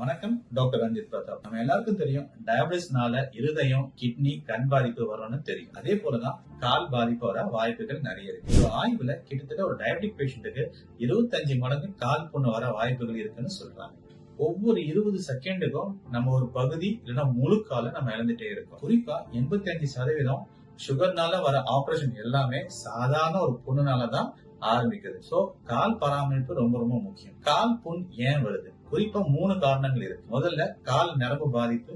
வணக்கம், டாக்டர் ரஞ்சித் பிரதாப். நம்ம எல்லாருக்கும் தெரியும், டயபிட்டிஸ்னால இருதயம், கிட்னி, கண் பாதிப்பு வரும்னு தெரியும். அதே போலதான் கால் பாதிப்பு வர வாய்ப்புகள் நிறைய இருக்கு. ஒரு ஆய்வுல கிட்டத்தட்ட ஒரு டயபெட்டிக் பேஷண்ட்டுக்கு 25 மடங்கு கால் புண்ணு வர வாய்ப்புகள் இருக்குன்னு சொல்றாங்க. ஒவ்வொரு 20 செகண்டுக்கும் நம்ம ஒரு பகுதி இல்லைன்னா முழு காலை நம்ம இழந்துட்டே இருக்கோம். குறிப்பா 85% சுகர்னால வர ஆபரேஷன் எல்லாமே சாதாரண ஒரு புண்ணுனாலதான் ஆரம்பிக்குது. சோ கால் பராமரிப்பு ரொம்ப ரொம்ப முக்கியம். கால் புண் ஏன் வருது? குறிப்பா 3 காரணங்கள் இருக்கு. முதல்ல கால் நரம்பு பாதிப்பு,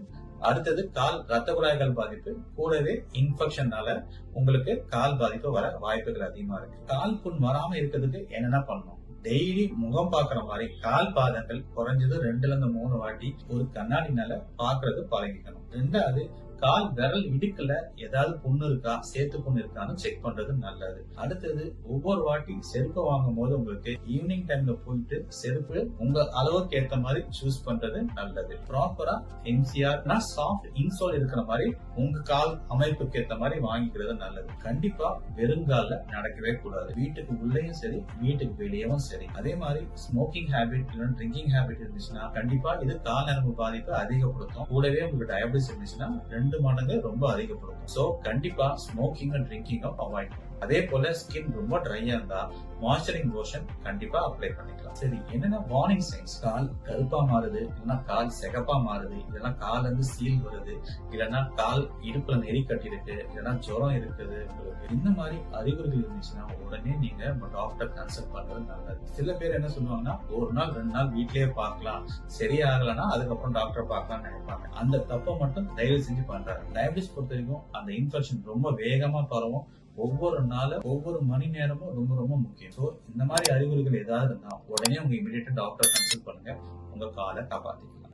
அடுத்தது கால் ரத்த குழாய்கள் பாதிப்பு, கூடவே இன்ஃபெக்ஷனால உங்களுக்கு கால் பாதிப்பு வர வாய்ப்புகள் அதிகமா இருக்கு. கால் புண் வராம இருக்கிறதுக்கு என்னென்ன பண்ணணும்? டெய்லி முகம் பாக்குற மாதிரி கால் பாதங்கள் குறைஞ்சது 2-3 வாட்டி ஒரு கண்ணாடினால பாக்குறது பழகிக்கணும். ரெண்டாவது, கால் விரல் இடுக்கல ஏதாவது புண்ணு இருக்கா, சேத்து புண்ணு இருக்கான்னு செக் பண்றது நல்லது. அடுத்தது, ஒவ்வொரு வாட்டி செருப்பு வாங்கும் போது உங்களுக்கு ஈவினிங் டைம்ல போயிட்டு செருப்பு உங்க அளவுக்கு ஏற்ற மாதிரி சூஸ் பண்றது நல்லது. ப்ராப்பரா எம்சிஆர் சாஃப்ட் இன்சோல் இருக்கிற மாதிரி உங்க கால் அமைப்புக்கு ஏற்ற மாதிரி வாங்கிக்கிறது நல்லது. கண்டிப்பா வெறுங்கால நடக்கவே கூடாது. வீட்டுக்கு உள்ளேயும் சரி, வீட்டுக்கு வெளியவும் சரி. அதே மாதிரி ஸ்மோக்கிங் ஹேபிட் இல்ல ட்ரிங்கிங் ஹேபிட் இருந்துச்சுன்னா கண்டிப்பா இது கால் நரம்பு பாதிப்பு அதிகப்படுத்தும். கூடவே உங்களுக்கு டயபிட்டிஸ் இருந்துச்சுன்னா 2 மடங்கு ரொம்ப அதிகப்படுத்தும். சோ கண்டிப்பா ஸ்மோக்கிங் அண்ட் ட்ரிங்கிங் அவாய்ட். அதே போல ஸ்கின் ரொம்ப ட்ரையா இருந்தா மாய்ஸ்சரைசிங் லோஷன் கண்டிப்பா அப்ளை பண்ணிக்கலாம். சரி, என்னென்ன வார்னிங் சைன்ஸ்? கால் கருப்பா மாறுது, இல்லைன்னா கால் சிகப்பா மாறுது, இல்லைன்னா கால் வந்து சீல் வருது, இல்லைன்னா கால் இடுப்புல நெறி கட்டி இருக்கு, இல்லைன்னா ஜுரம் இருக்குது உங்களுக்கு. இந்த மாதிரி அறிகுறிகள் இருந்துச்சுன்னா உடனே நீங்க டாக்டர் கன்சல்ட் பண்றது நல்லது. சில பேர் என்ன சொல்லுவாங்கன்னா, ஒரு நாள் 2 நாள் வீட்லயே பார்க்கலாம், சரியாகலன்னா அதுக்கப்புறம் டாக்டர் பார்க்கலாம்னு நினைப்பாங்க. அந்த தப்பை மட்டும் தயவு செஞ்சு பண்றாங்க. டயபிட்டிஸ் பொறுத்த வரைக்கும் அந்த இன்ஃபெக்ஷன் ரொம்ப வேகமா பரவும். ஒவ்வொரு நாளும் ஒவ்வொரு மணி நேரமும் ரொம்ப ரொம்ப முக்கியம். சோ இந்த மாதிரி அறிகுறிகள் ஏதாவது இருந்தா உடனே உங்க இமிடியேட்டா டாக்டர் கன்சல்ட் பண்ணுங்க. உங்க காலை காப்பாத்திக்கலாம்.